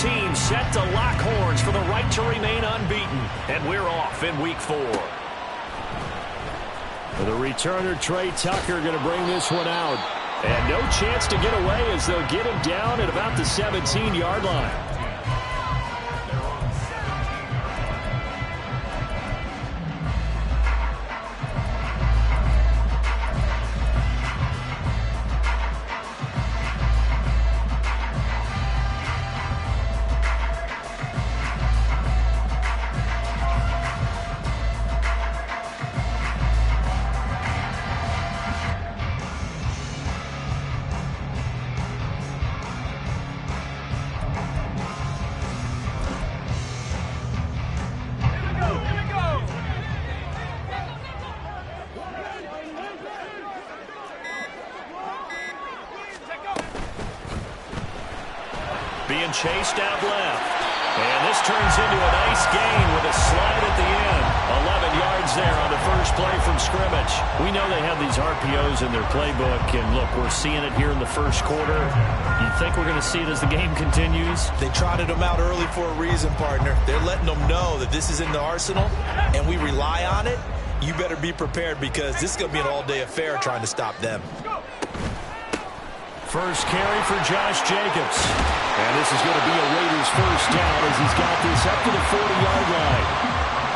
teams set to lock horns for the right to remain unbeaten. And we're off in week 4. The returner, Trey Tucker, going to bring this one out. And no chance to get away as they'll get him down at about the 17-yard line. Being chased out left. And this turns into a nice gain with a slide at the end. 11 yards there on the first play from scrimmage. We know they have these RPOs in their playbook, and look, we're seeing it here in the first quarter. You think we're going to see it as the game continues? They trotted them out early for a reason, partner. They're letting them know that this is in the arsenal, and we rely on it. You better be prepared because this is going to be an all-day affair trying to stop them. First carry for Josh Jacobs. And this is going to be a Raiders first down as he's got this up to the 40-yard line.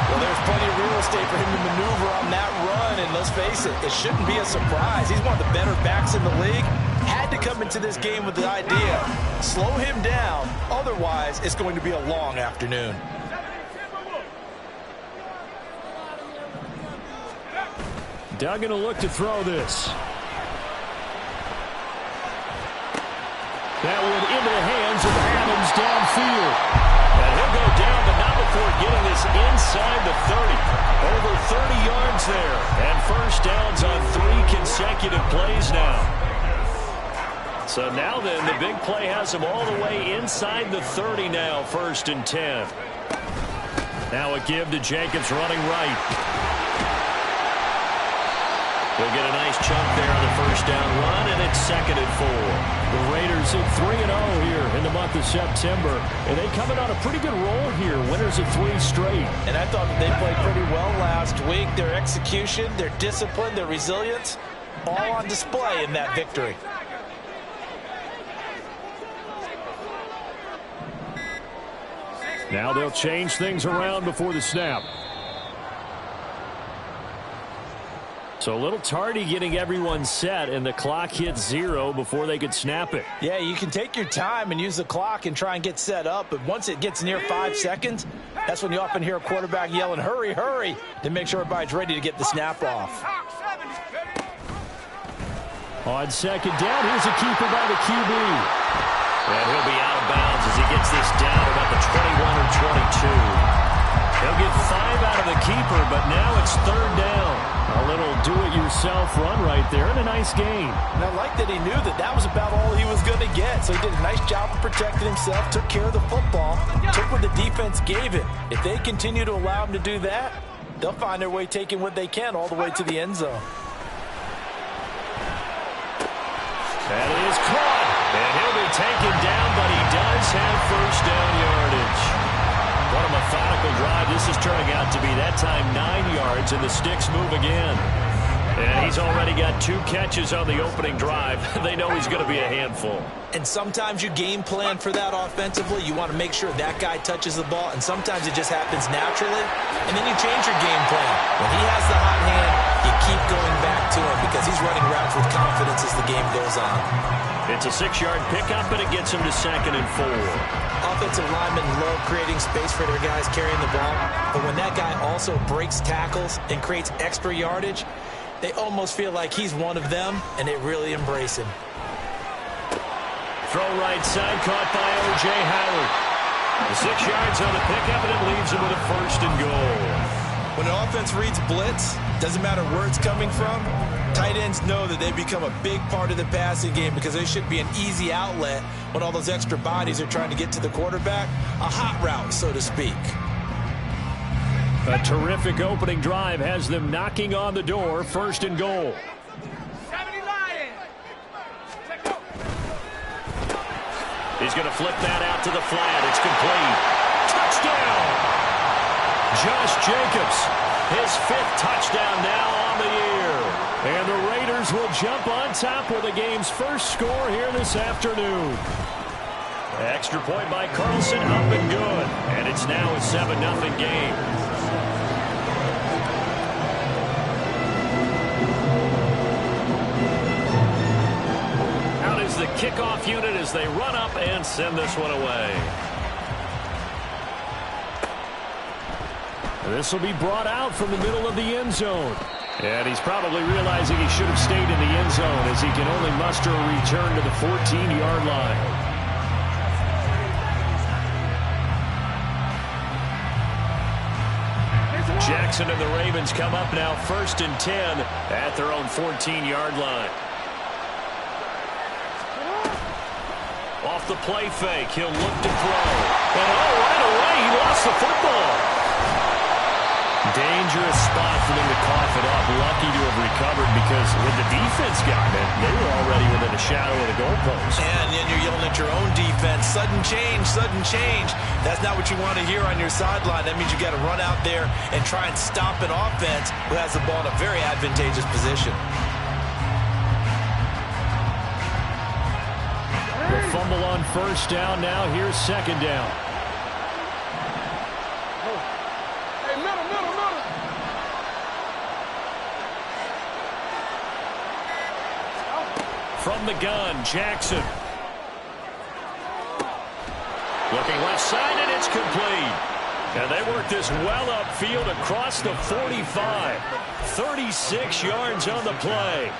Well, there's plenty of real estate for him to maneuver on that run, and let's face it, it shouldn't be a surprise. He's one of the better backs in the league. Had to come into this game with the idea, slow him down, otherwise it's going to be a long afternoon. Duggan will look to throw this. That one into the hands of Adams downfield. And he'll go down, but not before getting this inside the 30. Over 30 yards there. And first downs on 3 consecutive plays now. So now then, the big play has him all the way inside the 30 now, 1st and 10. Now a give to Jacobs running right. He'll get a nice chunk there on the first down run, and it's 2nd and 4. The Raiders at 3-0 here in the month of September. And they coming on a pretty good roll here. Winners of 3 straight. And I thought that they played pretty well last week. Their execution, their discipline, their resilience, all on display in that victory. Now they'll change things around before the snap. So a little tardy getting everyone set, and the clock hits 0 before they could snap it. Yeah, you can take your time and use the clock and try and get set up, but once it gets near 5 seconds, that's when you often hear a quarterback yelling, hurry, hurry, to make sure everybody's ready to get the snap off. On 2nd down, here's a keeper by the QB. And he'll be out of bounds as he gets this down about the 21 or 22. He'll get 5 out of the keeper, but now it's 3rd down. A little do-it-yourself run right there, and a nice gain. And I like that he knew that that was about all he was going to get, so he did a nice job of protecting himself, took care of the football, took what the defense gave him. If they continue to allow him to do that, they'll find their way taking what they can all the way to the end zone. That is caught, and he'll be taken down, but he does have first down yardage. What a methodical drive this is turning out to be. That time 9 yards, and the sticks move again. And he's already got 2 catches on the opening drive. They know he's going to be a handful. And sometimes you game plan for that offensively. You want to make sure that guy touches the ball, and sometimes it just happens naturally. And then you change your game plan. When he has the hot hand, you keep going back to him because he's running routes with confidence as the game goes on. It's a 6-yard pickup, but it gets him to 2nd and 4. Offensive linemen love creating space for their guys carrying the ball, but when that guy also breaks tackles and creates extra yardage, they almost feel like he's one of them, and they really embrace him. Throw right side, caught by O.J. Howard. 6 yards on the pickup, and it leaves him with a 1st and goal. When an offense reads blitz, doesn't matter where it's coming from, tight ends know that they become a big part of the passing game because they should be an easy outlet when all those extra bodies are trying to get to the quarterback. A hot route, so to speak. A terrific opening drive has them knocking on the door, 1st and goal. He's going to flip that out to the flat. It's complete. Touchdown! Josh Jacobs, his 5th touchdown now on the year. And the Raiders will jump on top with the game's first score here this afternoon. Extra point by Carlson, up and good. And it's now a 7-0 game. Out is the kickoff unit as they run up and send this one away. This will be brought out from the middle of the end zone. And he's probably realizing he should have stayed in the end zone as he can only muster a return to the 14-yard line. Jackson and the Ravens come up now 1st and 10 at their own 14-yard line. Off the play fake, he'll look to throw. And right away, he lost the football. Dangerous spot for them to cough it up. Lucky to have recovered because when the defense got it, they were already within a shadow of the goalpost. And then you're yelling at your own defense. Sudden change, sudden change. That's not what you want to hear on your sideline. That means you got to run out there and try and stop an offense who has the ball in a very advantageous position. The fumble on 1st down. Now here's 2nd down. From the gun, Jackson. Looking left side, and it's complete. And they work this well upfield across the 45. 36 yards on the play.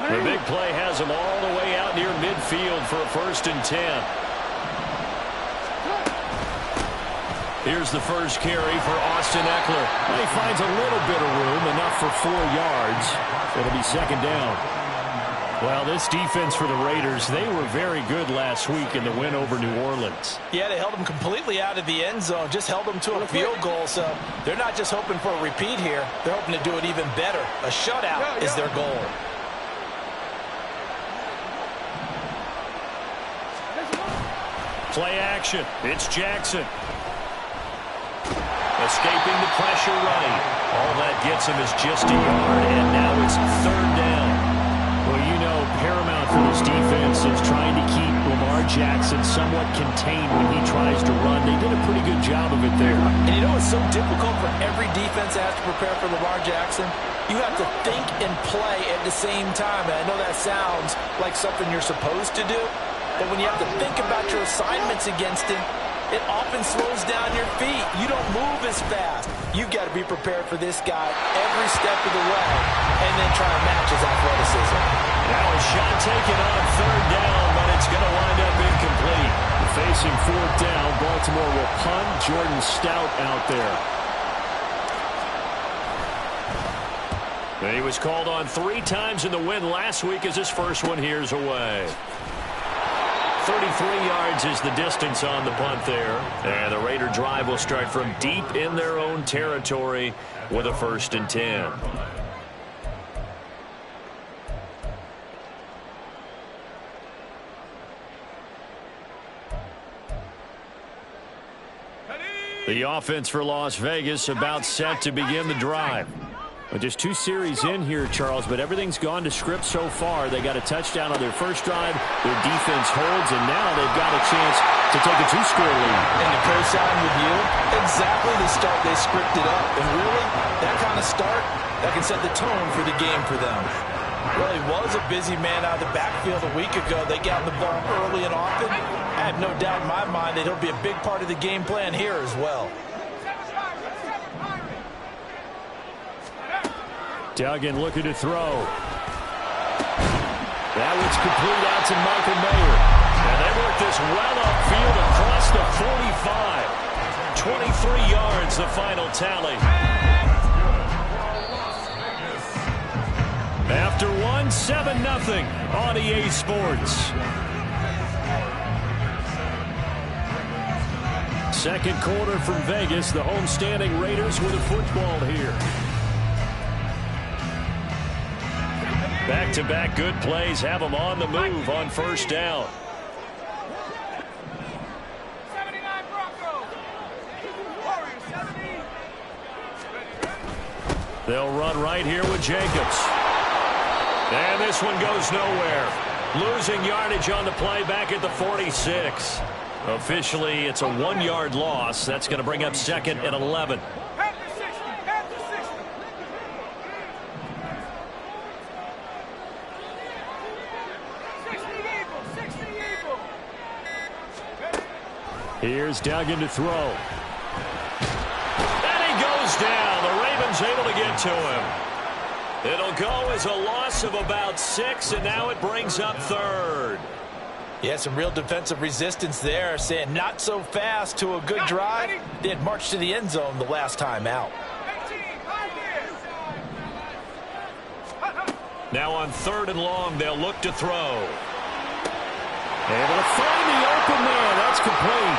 The big play has him all the way out near midfield for a 1st and 10. Here's the first carry for Austin Eckler. He finds a little bit of room, enough for 4 yards. It'll be 2nd down. Well, this defense for the Raiders, they were very good last week in the win over New Orleans. Yeah, they held them completely out of the end zone, just held them to a field goal. So they're not just hoping for a repeat here. They're hoping to do it even better. A shutout is their goal. Play action. It's Jackson. Escaping the pressure right. All that gets him is just a yard, and now it's 3rd down. Well, you know, paramount for this defense is trying to keep Lamar Jackson somewhat contained when he tries to run. They did a pretty good job of it there. And you know it's so difficult for every defense that has to prepare for Lamar Jackson? You have to think and play at the same time. And I know that sounds like something you're supposed to do, but when you have to think about your assignments against him, it often slows down your feet. You don't move as fast. You've got to be prepared for this guy every step of the way and then try to match his athleticism. Now a shot taken on 3rd down, but it's going to wind up incomplete. Facing 4th down, Baltimore will punt. Jordan Stout out there. He was called on 3 times in the win last week as his first one here's away. 33 yards is the distance on the punt there. And the Raider drive will start from deep in their own territory with a 1st and 10. The offense for Las Vegas about set to begin the drive. Well, just 2 series in here, Charles, but everything's gone to script so far. They got a touchdown on their first drive. Their defense holds, and now they've got a chance to take a 2-score lead. And to co-sign with you, exactly the start they scripted up. And really, that kind of start, that can set the tone for the game for them. Well, he was a busy man out of the backfield a week ago. They got the ball early and often. I have no doubt in my mind that he'll be a big part of the game plan here as well. Duggan looking to throw. That one's complete out to Michael Mayer. And they work this well upfield across the 45. 23 yards, the final tally. After 1, 7-0 on EA Sports. Second quarter from Vegas. The homestanding Raiders with a football here. Back-to-back good plays have them on the move on first down. They'll run right here with Jacobs. And this one goes nowhere. Losing yardage on the play back at the 46. Officially, it's a 1-yard loss. That's going to bring up second and 11. Here's Duggan to throw. And he goes down. The Ravens able to get to him. It'll go as a loss of about 6, and now it brings up third. Yeah, some real defensive resistance there, saying not so fast to a good drive. They had marched to the end zone the last time out. Now on 3rd and long, they'll look to throw. Able to find the open man. That's complete.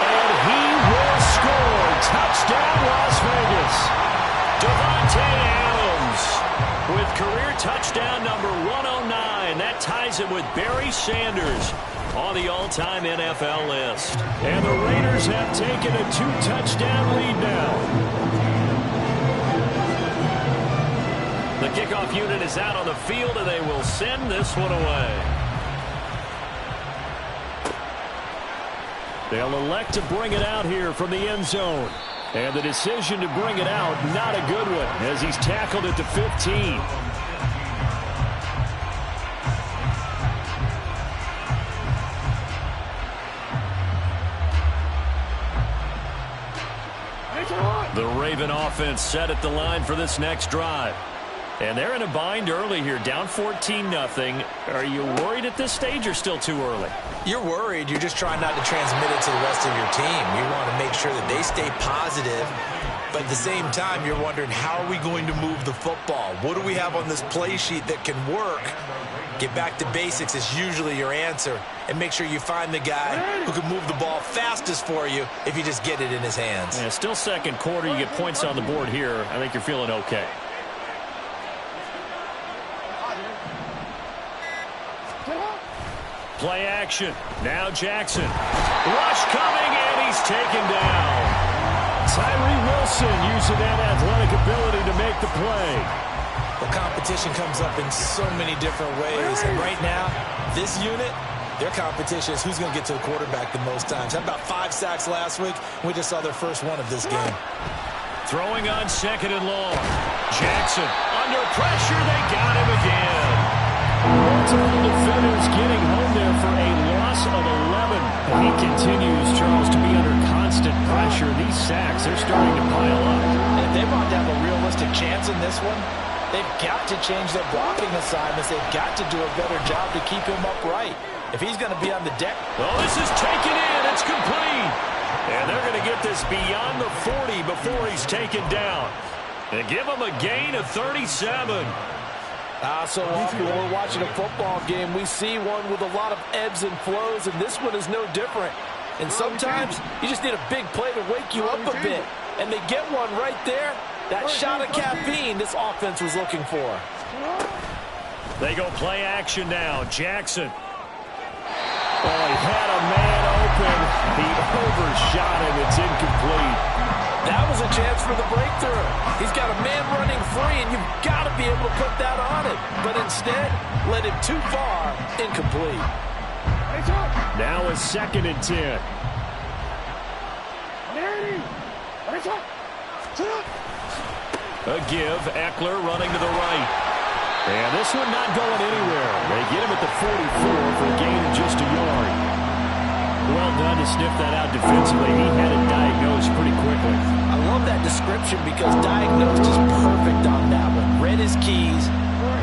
And he will score. Touchdown, Las Vegas. Devontae Adams with career touchdown number 109. That ties him with Barry Sanders on the all-time NFL list. And the Raiders have taken a 2-touchdown lead now. The kickoff unit is out on the field, and they will send this one away. They'll elect to bring it out here from the end zone. And the decision to bring it out, not a good one, as he's tackled at the 15. The Raven offense set at the line for this next drive. And they're in a bind early here, down 14-0. Are you worried at this stage or still too early? You're worried. You're just trying not to transmit it to the rest of your team. You want to make sure that they stay positive. But at the same time, you're wondering, how are we going to move the football? What do we have on this play sheet that can work? Get back to basics is usually your answer. And make sure you find the guy who can move the ball fastest for you if you just get it in his hands. Yeah, still second quarter. You get points on the board here. I think you're feeling okay. Play action. Now Jackson. Rush coming, and he's taken down. Tyree Wilson using that athletic ability to make the play. The competition comes up in so many different ways. And right now, this unit, their competition is who's going to get to the quarterback the most times. Had about 5 sacks last week. We just saw their first one of this game. Throwing on 2nd and long. Jackson under pressure. They got him again. Multiple defenders getting home there for a loss of 11. And he continues, Charles, to be under constant pressure. These sacks, they're starting to pile up. And if they want to have a realistic chance in this one, they've got to change their blocking assignments. They've got to do a better job to keep him upright. If he's going to be on the deck. Oh, this is taken in. It's complete. And they're going to get this beyond the 40 before he's taken down. And give him a gain of 37. So often when we're watching a football game, we see one with a lot of ebbs and flows, and this one is no different. And sometimes you just need a big play to wake you up a bit. And they get one right there. That shot of caffeine this offense was looking for. They go play action now. Jackson. Oh, he had a man open. He overshot him. It's incomplete. That was a chance for the breakthrough. He's got a man running free, and you've got to be able to put that on it. But instead, led him too far, incomplete. Now a 2nd and 10. A give. Eckler running to the right. And this one not going anywhere. They get him at the 44 for a gain of just a yard. Well done to sniff that out defensively. He had it diagnosed pretty quickly. I love that description because diagnosed is perfect on that one. Read his keys,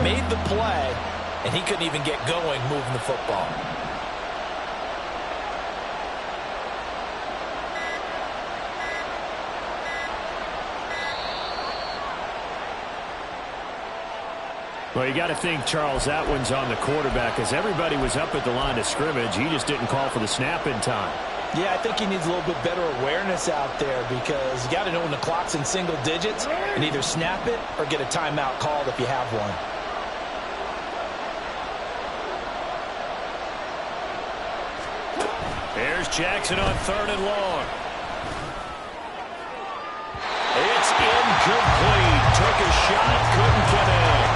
made the play, and he couldn't even get going moving the football. Well, you got to think, Charles, that one's on the quarterback, as everybody was up at the line of scrimmage. He just didn't call for the snap in time. Yeah, I think he needs a little bit better awareness out there because you got to know when the clock's in single digits and either snap it or get a timeout called if you have one. There's Jackson on 3rd and long. It's incomplete. Took a shot, couldn't connect.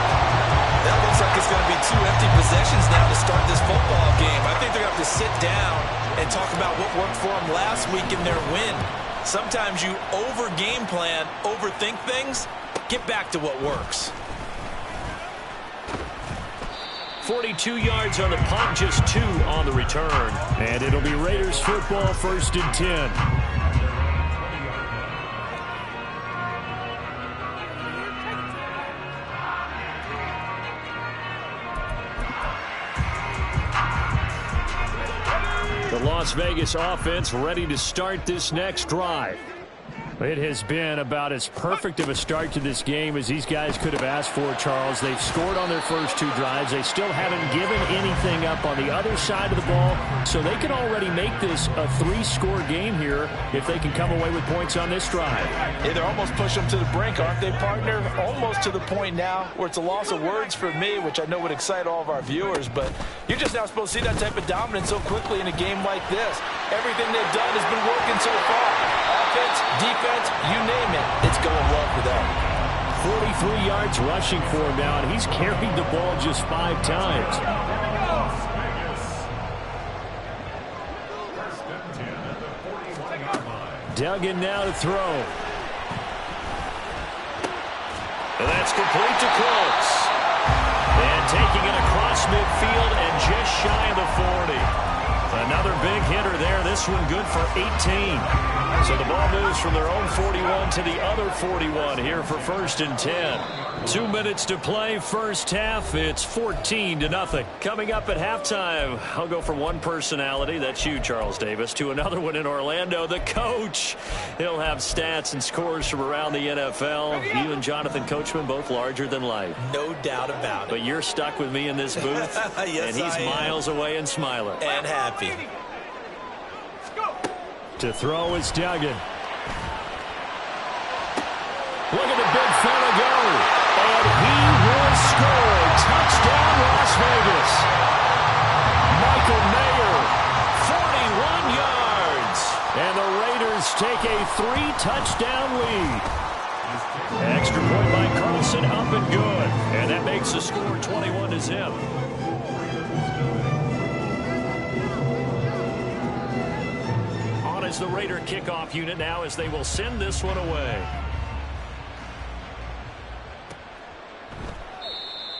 That looks like it's going to be 2 empty possessions now to start this football game. I think they're going to have to sit down and talk about what worked for them last week in their win. Sometimes you over-game plan, overthink things. Get back to what works. 42 yards on the punt, just 2 on the return. And it'll be Raiders football, 1st and 10. The Las Vegas offense ready to start this next drive. It has been about as perfect of a start to this game as these guys could have asked for, Charles. They've scored on their first 2 drives. They still haven't given anything up on the other side of the ball, so they can already make this a 3-score game here if they can come away with points on this drive. Hey, they're almost pushing them to the brink, aren't they, partner? Almost to the point now where it's a loss of words for me, which I know would excite all of our viewers, but you're just not supposed to see that type of dominance so quickly in a game like this. Everything they've done has been working so far. Offense, defense, you name it, it's going well for them. 43 yards rushing for him now, and he's carried the ball just 5 times. Duggan now to throw. And that's complete to Close. And taking it across midfield and just shy of the 40. Another big hitter there. This one good for 18. So the ball moves from their own 41 to the other 41 here for 1st and 10. 2 minutes to play, first half. It's 14-0. Coming up at halftime, I'll go from one personality, that's you, Charles Davis, to another one in Orlando, the coach. He'll have stats and scores from around the NFL. You and Jonathan Coachman both larger than life. No doubt about it. But you're stuck with me in this booth, yes, and he's miles away and smiling. And happy. To throw is Duggan. Look at the big fella go. And he will score. Touchdown, Las Vegas. Michael Mayer, 41 yards. And the Raiders take a 3-touchdown lead. Extra point by Carlson, up and good. And that makes the score 21-0. Is the Raider kickoff unit now as they will send this one away.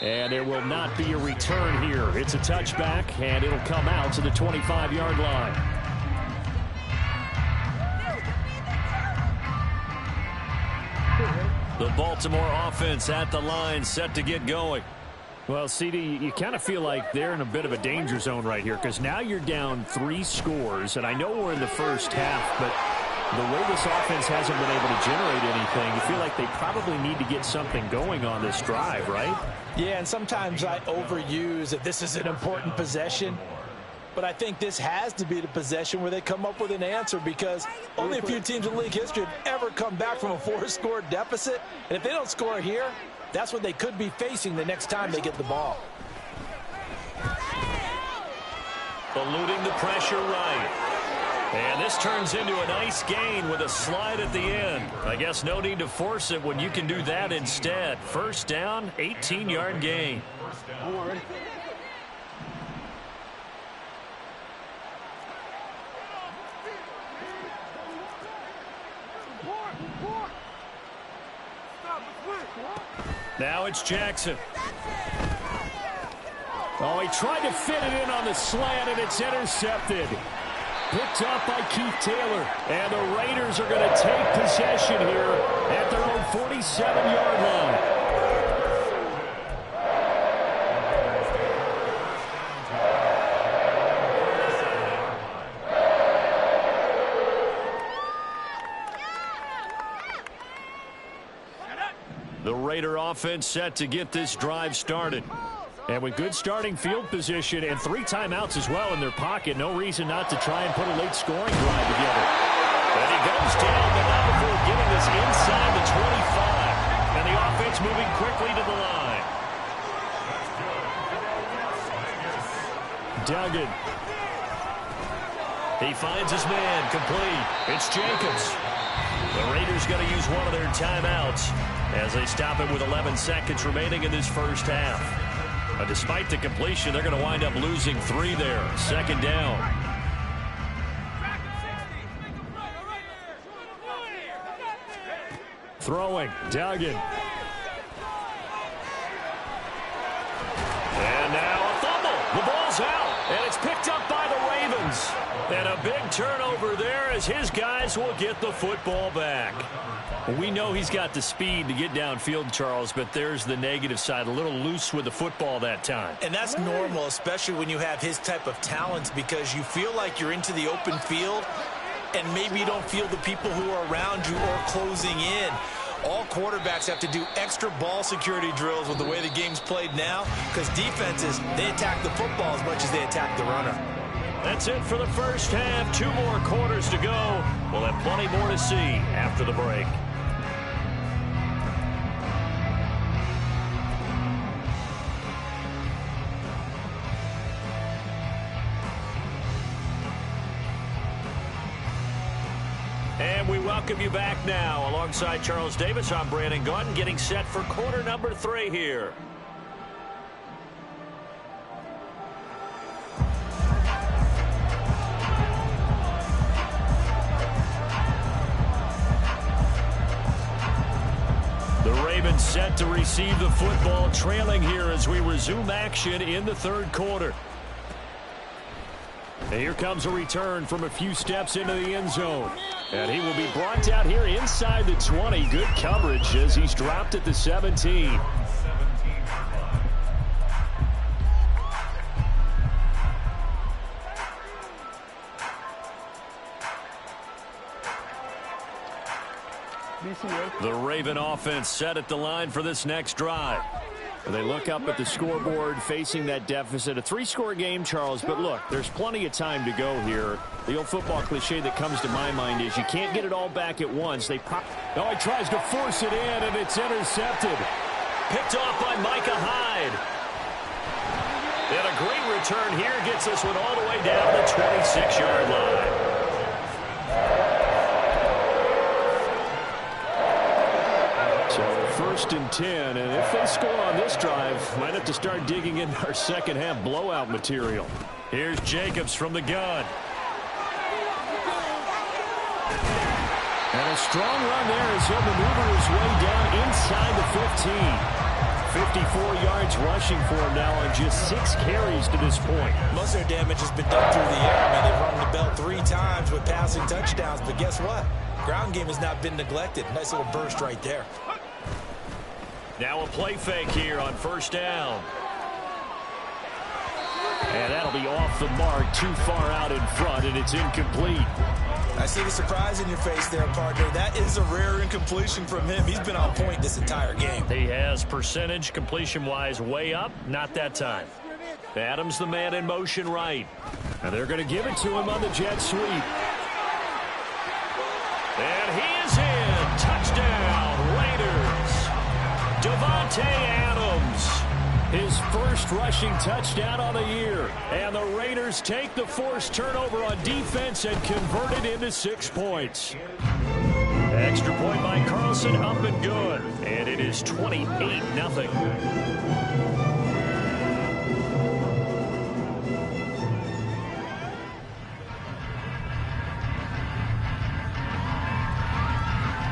And there will not be a return here. It's a touchback, and it'll come out to the 25-yard line. The Baltimore offense at the line, set to get going. Well, CD, you kind of feel like they're in a bit of a danger zone right here because now you're down 3 scores, and I know we're in the first half, but the way this offense hasn't been able to generate anything, you feel like they probably need to get something going on this drive, right? Yeah, and sometimes I overuse that this is an important possession, but I think this has to be the possession where they come up with an answer because only a few teams in league history have ever come back from a 4-score deficit, and if they don't score here, that's what they could be facing the next time they get the ball. Eluding the pressure right. And this turns into a nice gain with a slide at the end. I guess no need to force it when you can do that instead. First down, 18-yard gain. Now it's Jackson. Oh, he tried to fit it in on the slant, and it's intercepted. Picked up by Keith Taylor. And the Raiders are going to take possession here at their own 47-yard line. The Raider offense set to get this drive started. And with good starting field position and 3 timeouts as well in their pocket, no reason not to try and put a late scoring drive together. And he goes down, but not before getting this inside the 25. And the offense moving quickly to the line. Duggan. He finds his man, complete. It's Jacobs. The Raiders going to use one of their timeouts as they stop it with 11 seconds remaining in this first half. Despite the completion, they're going to wind up losing 3 there. 2nd down. Throwing, Duggan. And now a fumble. The ball's out, and it's picked up by the Ravens. And a big turnover there as his guys will get the football back. We know he's got the speed to get downfield, Charles, but there's the negative side. A little loose with the football that time. And that's normal, especially when you have his type of talents, because you feel like you're into the open field, and maybe you don't feel the people who are around you or closing in. All quarterbacks have to do extra ball security drills with the way the game's played now, because defenses, they attack the football as much as they attack the runner. That's it for the first half. 2 more quarters to go. We'll have plenty more to see after the break. And we welcome you back now. Alongside Charles Davis, I'm Brandon Gaudin, getting set for quarter number 3 here. The Ravens set to receive the football, trailing here as we resume action in the 3rd quarter. And here comes a return from a few steps into the end zone. And he will be brought down here inside the 20. Good coverage as he's dropped at the 17. The Raven offense set at the line for this next drive. They look up at the scoreboard facing that deficit. A 3-score game, Charles, but look, there's plenty of time to go here. The old football cliche that comes to my mind is you can't get it all back at once. He tries to force it in, and it's intercepted. Picked off by Micah Hyde. And a great return here gets this one all the way down the 26-yard line. So 1st and 10, and if they score on this drive, might have to start digging in our second half blowout material. Here's Jacobs from the gun. And a strong run there as he'll maneuver his way down inside the 15. 54 yards rushing for him now on just 6 carries to this point. Most of their damage has been done through the air. I mean, they've rung the bell 3 times with passing touchdowns, but guess what? Ground game has not been neglected. Nice little burst right there. Now a play fake here on 1st down. And that'll be off the mark, too far out in front, and it's incomplete. I see the surprise in your face there, partner. That is a rare incompletion from him. He's been on point this entire game. He has percentage completion-wise way up, not that time. Adams the man in motion right. And they're going to give it to him on the jet sweep. And he is in. Touchdown, Raiders. Davante Adams. His first rushing touchdown on the year. And the Raiders take the forced turnover on defense and convert it into 6 points. Extra point by Carlson, up and good. And it is 28-0.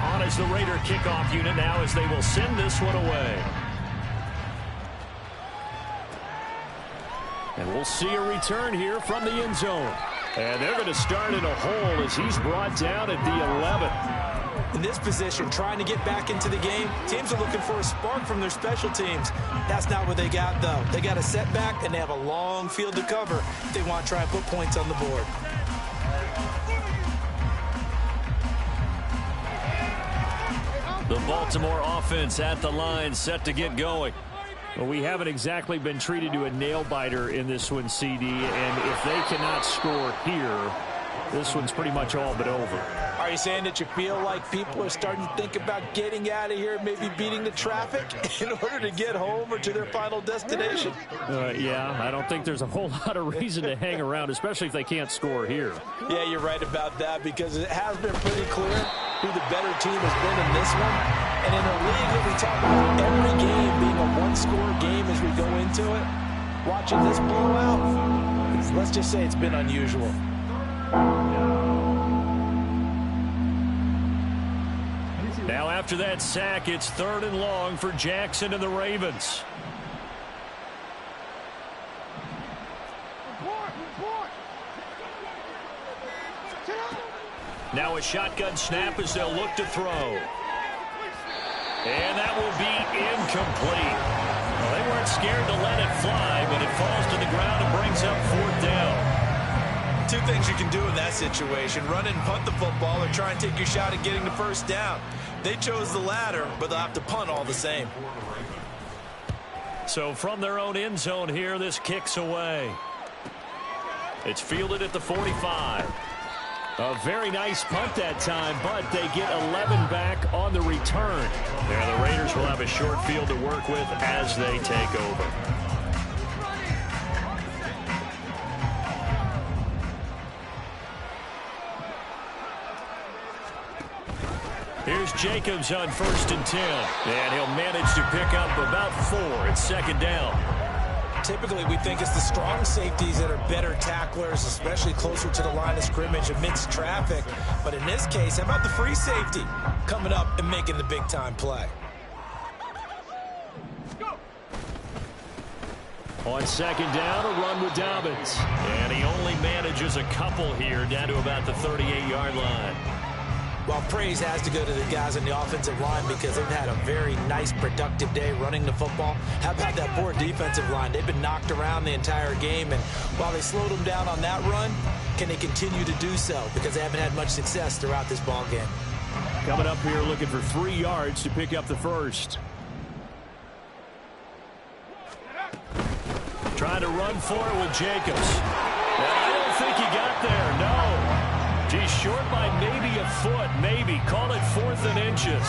On is the Raider kickoff unit now as they will send this one away. And we'll see a return here from the end zone. And they're going to start in a hole as he's brought down at the 11. In this position, trying to get back into the game, teams are looking for a spark from their special teams. That's not what they got, though. They got a setback, and they have a long field to cover if they want to try and put points on the board. The Baltimore offense at the line, set to get going. Well, we haven't exactly been treated to a nail-biter in this one, CD, and if they cannot score here, this one's pretty much all but over. Are you saying that you feel like people are starting to think about getting out of here, maybe beating the traffic in order to get home or to their final destination? Yeah, I don't think there's a whole lot of reason to hang around, especially if they can't score here. Yeah, you're right about that, because it has been pretty clear who the better team has been in this one. And in a league that we talk about every game being a one-score game as we go into it, watching this blowout, let's just say it's been unusual. Now after that sack, it's 3rd and long for Jackson and the Ravens. Now a shotgun snap as they'll look to throw. And that will be incomplete. Well, they weren't scared to let it fly, but it falls to the ground and brings up 4th down. Two things you can do in that situation: run and punt the football, or try and take your shot at getting the 1st down. They chose the latter, but they'll have to punt all the same. So from their own end zone here, this kicks away. It's fielded at the 45. A very nice punt that time, but they get 11 back on the return. Yeah, the Raiders will have a short field to work with as they take over. Here's Jacobs on 1st and 10. And he'll manage to pick up about 4. It's 2nd down. Typically, we think it's the strong safeties that are better tacklers, especially closer to the line of scrimmage amidst traffic. But in this case, how about the free safety coming up and making the big-time play? On 2nd down, a run with Dobbins. And he only manages a couple here, down to about the 38-yard line. Well, praise has to go to the guys on the offensive line, because they've had a very nice, productive day running the football. How about that poor defensive line? They've been knocked around the entire game, and while they slowed them down on that run, can they continue to do so? Because they haven't had much success throughout this ball game. Coming up here looking for 3 yards to pick up the 1st. Trying to run for it with Jacobs. I don't think he got there, no. He's short by maybe a foot, maybe. Call it 4th and inches.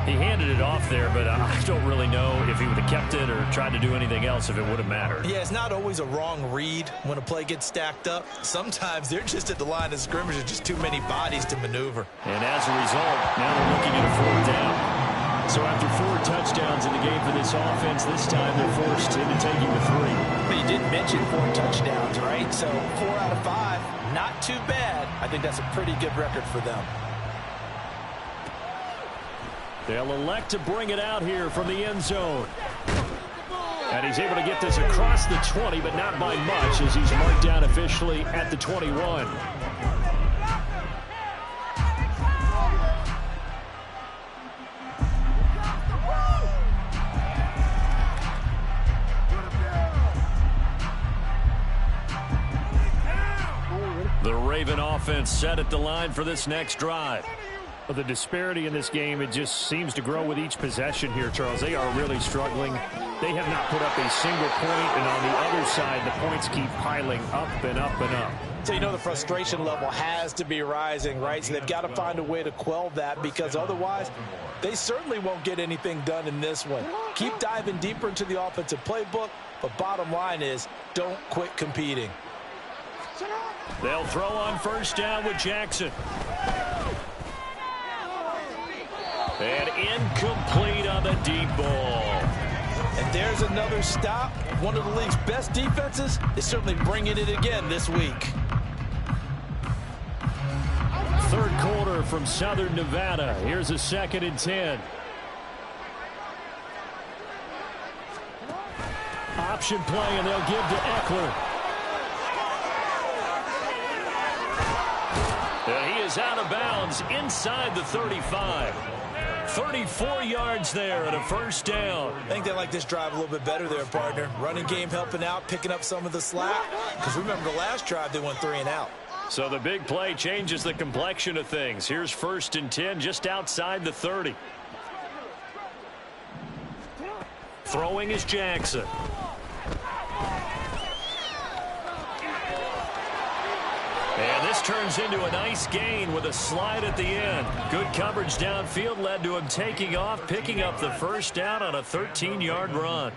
He handed it off there, but I don't really know if he would have kept it or tried to do anything else if it would have mattered. Yeah, it's not always a wrong read when a play gets stacked up. Sometimes they're just at the line of scrimmage. There's just too many bodies to maneuver. And as a result, now they're looking at a 4th down. So after 4 touchdowns in the game for this offense, this time they're forced into taking the 3. But you did mention 4 touchdowns, right? So 4 out of 5, not too bad. I think that's a pretty good record for them. They'll elect to bring it out here from the end zone. And he's able to get this across the 20, but not by much, as he's marked down officially at the 21. The Raven offense set at the line for this next drive. Well, the disparity in this game, it just seems to grow with each possession here, Charles. They are really struggling. They have not put up a single point, and on the other side, the points keep piling up and up and up. So you know the frustration level has to be rising, right? So they've got to find a way to quell that, because otherwise they certainly won't get anything done in this one. Keep diving deeper into the offensive playbook, but bottom line is don't quit competing. They'll throw on 1st down with Jackson. And incomplete on the deep ball. And there's another stop. One of the league's best defenses is certainly bringing it again this week. 3rd quarter from Southern Nevada. Here's a 2nd and 10. Option play, and they'll give to Eckler. And he is out of bounds inside the 35. 34 yards there and a 1st down. I think they like this drive a little bit better there, partner. Running game helping out, picking up some of the slack. Because remember, the last drive they went 3 and out. So the big play changes the complexion of things. Here's 1st and 10 just outside the 30. Throwing is Jackson. And this turns into a nice gain with a slide at the end. Good coverage downfield led to him taking off, picking up the first down on a 13-yard run.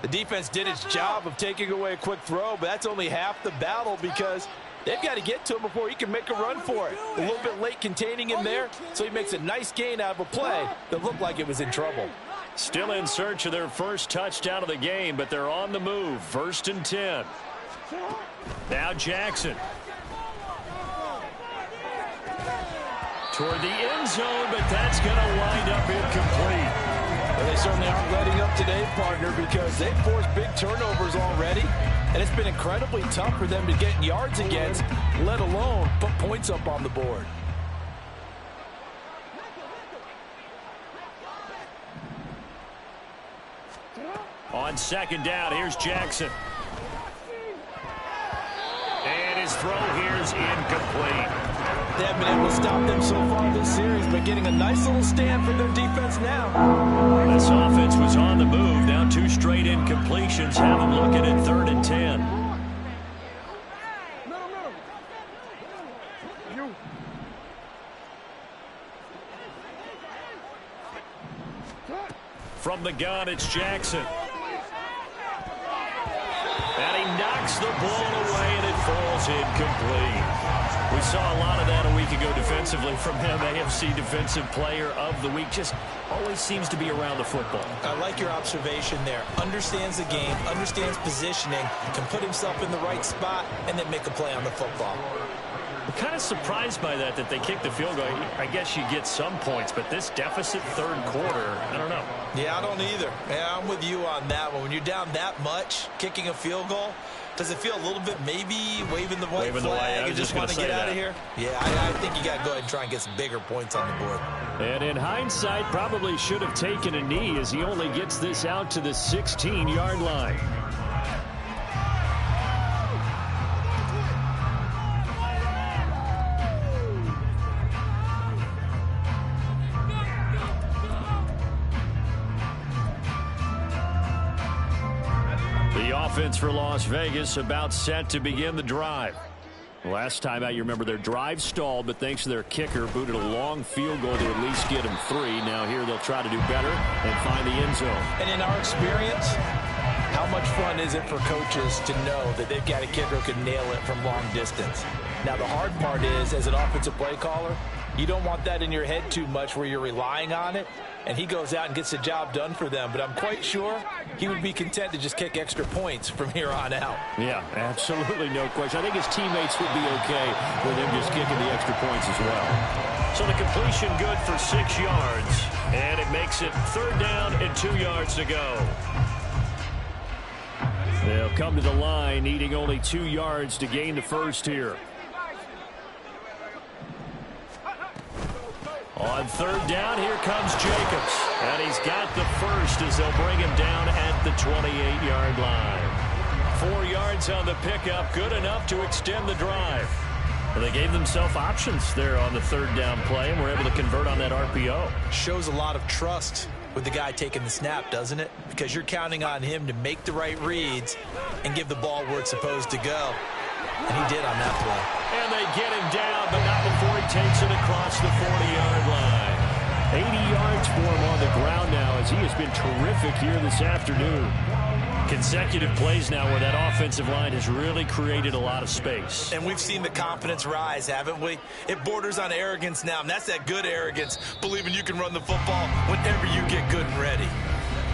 The defense did its job of taking away a quick throw, but that's only half the battle because they've got to get to him before he can make a run for it. A little bit late containing him there, so he makes a nice gain out of a play that looked like it was in trouble. Still in search of their first touchdown of the game, but they're on the move. 1st and 10. Now Jackson. Toward the end zone, but that's going to wind up incomplete. Well, they certainly aren't letting up today, partner, because they've forced big turnovers already, and it's been incredibly tough for them to get yards against, let alone put points up on the board. On 2nd down, here's Jackson. And his throw here's incomplete. They haven't been able to stop them so far this series, but getting a nice little stand from their defense now. This offense was on the move. Now 2 straight incompletions have them looking at 3rd and 10. From the gun, it's Jackson. And he knocks the ball away, and it falls incomplete. We saw a lot of that a week ago defensively from him. AFC Defensive Player of the Week. Just always seems to be around the football. I like your observation there. Understands the game, understands positioning, can put himself in the right spot, and then make a play on the football. I'm kind of surprised by that they kicked the field goal. I guess you get some points, but this deficit 3rd quarter, I don't know. Yeah, I don't either. Yeah, I'm with you on that one. When you're down that much, kicking a field goal, does it feel a little bit maybe waving the white flag and just want to get out of here? Yeah, I think you got to go ahead and try and get some bigger points on the board. And in hindsight, probably should have taken a knee as he only gets this out to the 16-yard line. Offense for Las Vegas about set to begin the drive. Last time out, you remember their drive stalled, but thanks to their kicker, booted a long field goal to at least get them 3. Now here they'll try to do better and find the end zone. And in our experience, how much fun is it for coaches to know that they've got a kicker who can nail it from long distance? Now the hard part is, as an offensive play caller, you don't want that in your head too much where you're relying on it, and he goes out and gets the job done for them. But I'm quite sure he would be content to just kick extra points from here on out. Yeah, absolutely no question. I think his teammates would be okay with him just kicking the extra points as well. So the completion good for 6 yards, and it makes it 3rd down and 2 yards to go. They'll come to the line, needing only 2 yards to gain the first here. On 3rd down, here comes Jacobs. And he's got the first as they'll bring him down at the 28-yard line. 4 yards on the pickup, good enough to extend the drive. And they gave themselves options there on the 3rd down play, and were able to convert on that RPO. Shows a lot of trust with the guy taking the snap, doesn't it? Because you're counting on him to make the right reads and give the ball where it's supposed to go. And he did on that play. And they get him down, but not before he takes it across the 40-yard line. 80 yards for him on the ground now as he has been terrific here this afternoon. Consecutive plays now where that offensive line has really created a lot of space. And we've seen the confidence rise, haven't we? It borders on arrogance now, and that's that good arrogance, believing you can run the football whenever you get good and ready.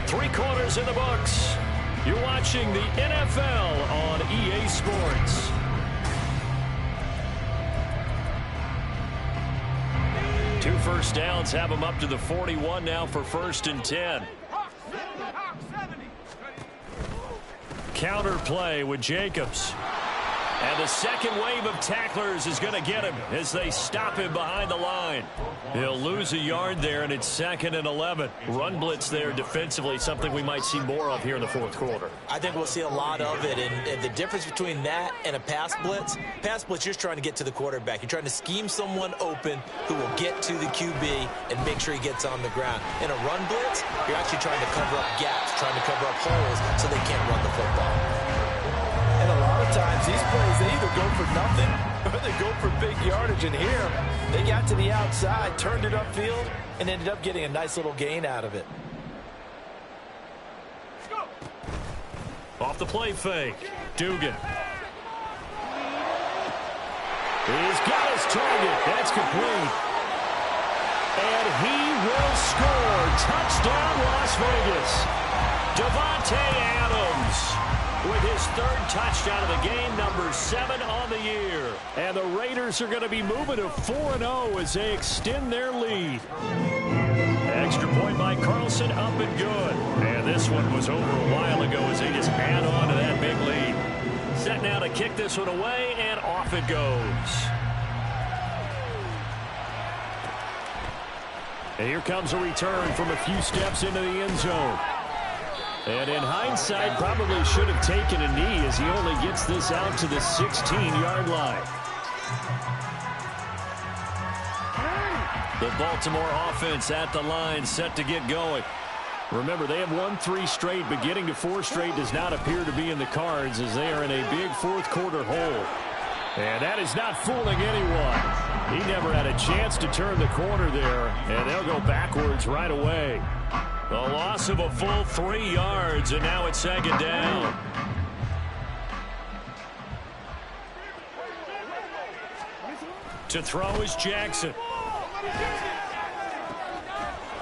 3 quarters in the books. You're watching the NFL on EA Sports. Two first downs have them up to the 41 now for 1st and 10. Counter play with Jacobs. And the second wave of tacklers is going to get him as they stop him behind the line. He'll lose a yard there, and it's 2nd and 11. Run blitz there defensively, something we might see more of here in the fourth quarter. I think we'll see a lot of it, and the difference between that and a pass blitz, you're just trying to get to the quarterback. You're trying to scheme someone open who will get to the QB and make sure he gets on the ground. In a run blitz, you're actually trying to cover up gaps, trying to cover up holes so they can't run the football. And a lot of times, these plays, they either go for nothing or they go for big yardage. And here, they got to the outside, turned it upfield, and ended up getting a nice little gain out of it. Off the play fake, Dugan. He's got his target. That's complete. And he will score. Touchdown, Las Vegas. Devontae Adams with his 3rd touchdown of the game, number 7 on the year. And the Raiders are going to be moving to 4-0 as they extend their lead. Extra point by Carlson, up and good. And this one was over a while ago as they just add on to that big lead. Set now to kick this one away, and off it goes. And here comes a return from a few steps into the end zone. And in hindsight, probably should have taken a knee as he only gets this out to the 16-yard line. The Baltimore offense at the line, set to get going. Remember, they have won 3 straight, but getting to 4 straight does not appear to be in the cards as they are in a big fourth-quarter hole. And that is not fooling anyone. He never had a chance to turn the corner there, and they'll go backwards right away. The loss of a full 3 yards, and now it's 2nd down. To throw is Jackson.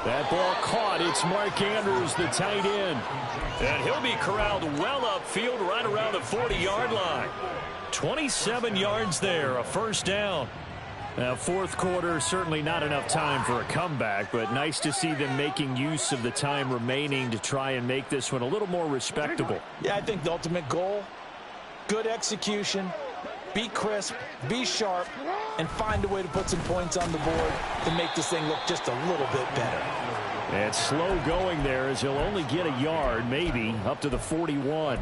That ball caught. It's Mark Andrews, the tight end. And he'll be corralled well upfield right around the 40-yard line. 27 yards there, a 1st down. Now, fourth quarter, certainly not enough time for a comeback, but nice to see them making use of the time remaining to try and make this one a little more respectable. Yeah, I think the ultimate goal, good execution, be crisp, be sharp, and find a way to put some points on the board to make this thing look just a little bit better. And slow going there as he'll only get a yard, maybe, up to the 41.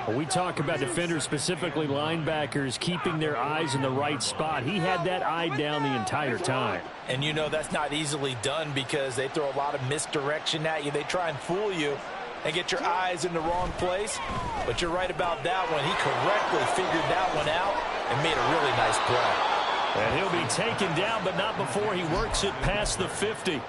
We talk about defenders, specifically linebackers, keeping their eyes in the right spot. He had that eye down the entire time. And you know that's not easily done because they throw a lot of misdirection at you. They try and fool you and get your eyes in the wrong place. But you're right about that one. He correctly figured that one out and made a really nice play. And he'll be taken down, but not before he works it past the 50.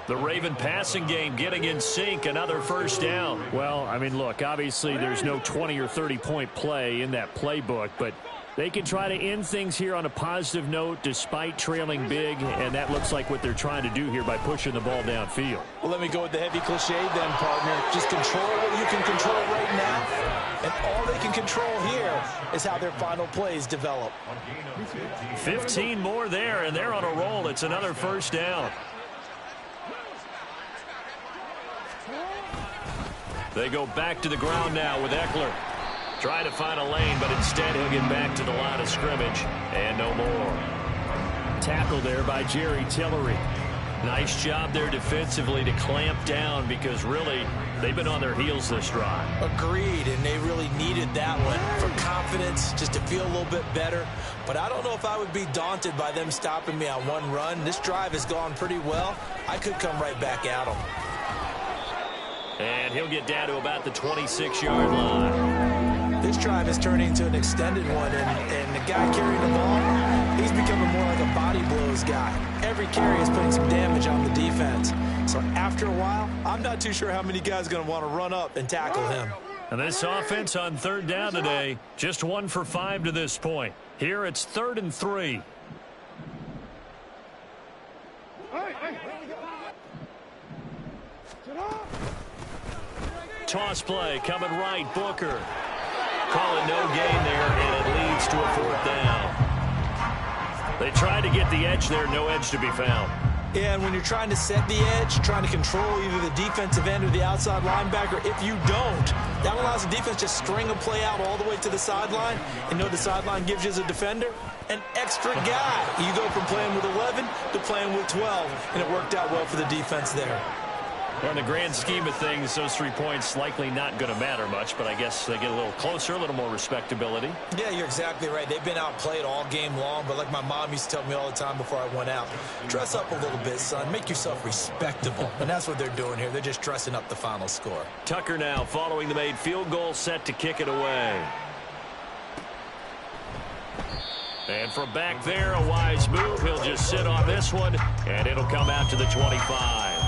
The Raven passing game getting in sync, another 1st down. Well, I mean, look, obviously there's no 20 or 30-point play in that playbook, but they can try to end things here on a positive note despite trailing big, and that looks like what they're trying to do here by pushing the ball downfield. Well, let me go with the heavy cliche then, partner. Just control what you can control right now, and all they can control here is how their final plays develop. 15 more there, and they're on a roll. It's another 1st down. They go back to the ground now with Eckler. Trying to find a lane, but instead he'll get back to the line of scrimmage. And no more. Tackle there by Jerry Tillery. Nice job there defensively to clamp down because really they've been on their heels this drive. Agreed, and they really needed that one for confidence, just to feel a little bit better. But I don't know if I would be daunted by them stopping me on one run. This drive has gone pretty well. I could come right back at them. And he'll get down to about the 26-yard line. This drive is turning into an extended one, and the guy carrying the ball, he's becoming more like a body blows guy. Every carry is putting some damage on the defense. So after a while, I'm not too sure how many guys are going to want to run up and tackle him. And this offense on 3rd down today, just 1 for 5 to this point. Here it's 3rd and 3. Toss play coming right, Booker. Call it no gain there, and it leads to a 4th down. They tried to get the edge there, no edge to be found. And when you're trying to set the edge, trying to control either the defensive end or the outside linebacker, if you don't, that allows the defense to string a play out all the way to the sideline. And the sideline gives you as a defender an extra guy. You go from playing with 11 to playing with 12, and it worked out well for the defense there. Well, in the grand scheme of things, those 3 points likely not going to matter much, but I guess they get a little closer, a little more respectability. Yeah, you're exactly right. They've been outplayed all game long, but like my mom used to tell me all the time before I went out, dress up a little bit, son. Make yourself respectable. And that's what they're doing here. They're just dressing up the final score. Tucker now following the made field goal, set to kick it away. And from back there, a wise move. He'll just sit on this one, and it'll come out to the 25.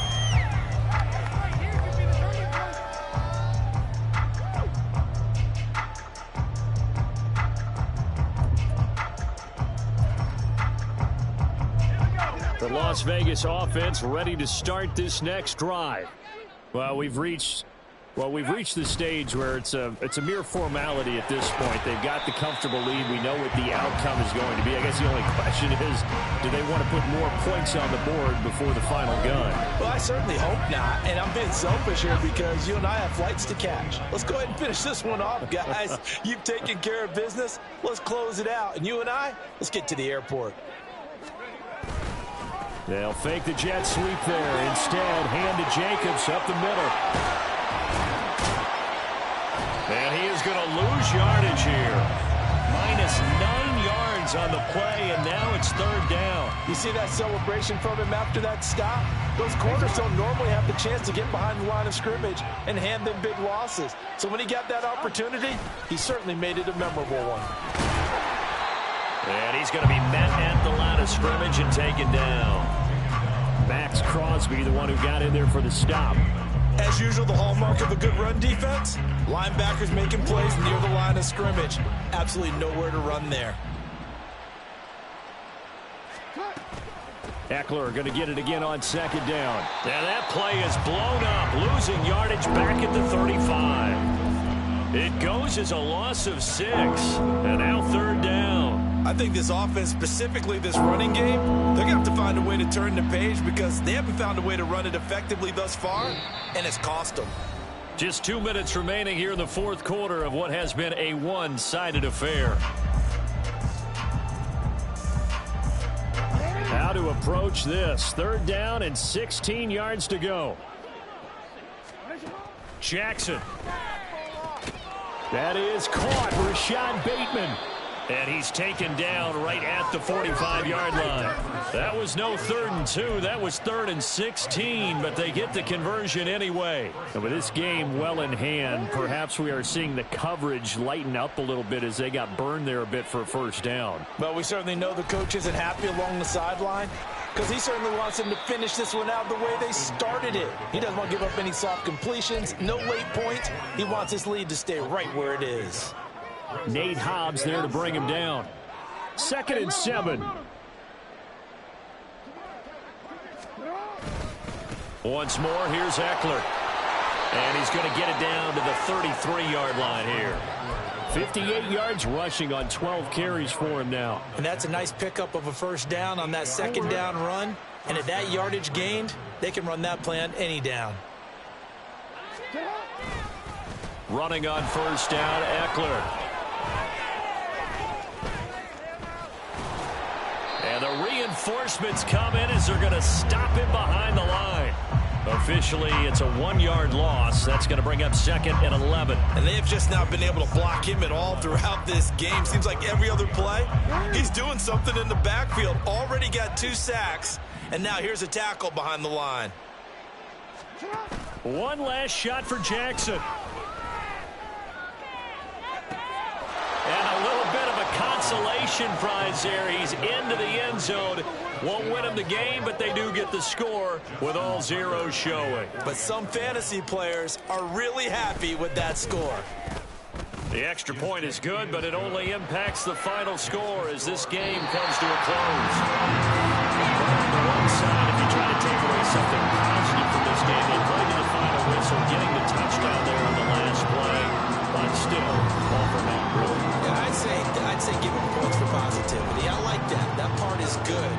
The Las Vegas offense ready to start this next drive. Well, we've reached the stage where it's a mere formality at this point. They've got the comfortable lead. We know what the outcome is going to be. I guess the only question is, do they want to put more points on the board before the final gun? Well, I certainly hope not. And I'm being selfish here because you and I have flights to catch. Let's go ahead and finish this one off, guys. You've taken care of business. Let's close it out. And you and I, let's get to the airport. They'll fake the jet sweep there. Instead, hand to Jacobs up the middle. And he is going to lose yardage here. Minus 9 yards on the play, and now it's 3rd down. You see that celebration from him after that stop? Those corners don't normally have the chance to get behind the line of scrimmage and hand them big losses. So when he got that opportunity, he certainly made it a memorable one. And he's going to be met at the line of scrimmage and taken down. Max Crosby, the one who got in there for the stop. As usual, the hallmark of a good run defense, linebackers making plays near the line of scrimmage. Absolutely nowhere to run there. Eckler going to get it again on 2nd down. Now that play is blown up, losing yardage back at the 35. It goes as a loss of 6, and now 3rd down. I think this offense, specifically this running game, they're going to have to find a way to turn the page because they haven't found a way to run it effectively thus far, and it's cost them. Just 2 minutes remaining here in the 4th quarter of what has been a one-sided affair. How to approach this. 3rd down and 16 yards to go. Jackson. That is caught. Rashad Bateman. And he's taken down right at the 45-yard line. That was no 3rd and 2. That was 3rd and 16, but they get the conversion anyway. And with this game well in hand, perhaps we are seeing the coverage lighten up a little bit as they got burned there a bit for a 1st down. Well, we certainly know the coach isn't happy along the sideline because he certainly wants them to finish this one out the way they started it. He doesn't want to give up any soft completions, no late points. He wants his lead to stay right where it is. Nate Hobbs there to bring him down. 2nd and 7. Once more, here's Eckler. And he's going to get it down to the 33-yard line here. 58 yards rushing on 12 carries for him now. And that's a nice pickup of a 1st down on that 2nd down run. And at that yardage gained, they can run that play on any down. Running on 1st down, Eckler. And the reinforcements come in as they're going to stop him behind the line. Officially, it's a 1-yard loss. That's going to bring up 2nd and 11. And they have just not been able to block him at all throughout this game. Seems like every other play, he's doing something in the backfield. Already got 2 sacks, and now here's a tackle behind the line. One last shot for Jackson. And a little bit of a consolation prize there. He's into the end zone. Won't win him the game, but they do get the score with all zeros showing. But some fantasy players are really happy with that score. The extra point is good, but it only impacts the final score as this game comes to a close. But on the one side, if you try to take away something positive from this game, they played to the final whistle, getting the touchdown there on the last play, but still, all for naught, really. Yeah, I'd say give him points for positivity. I like that. That part is good.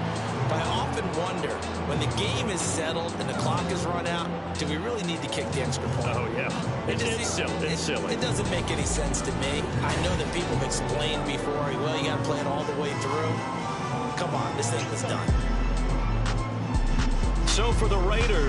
But I often wonder, when the game is settled and the clock is run out, do we really need to kick the extra point? Oh, yeah. It's silly. It doesn't make any sense to me. I know that people have explained before, well, you got to play it all the way through. Come on, this thing was done. So for the Raiders,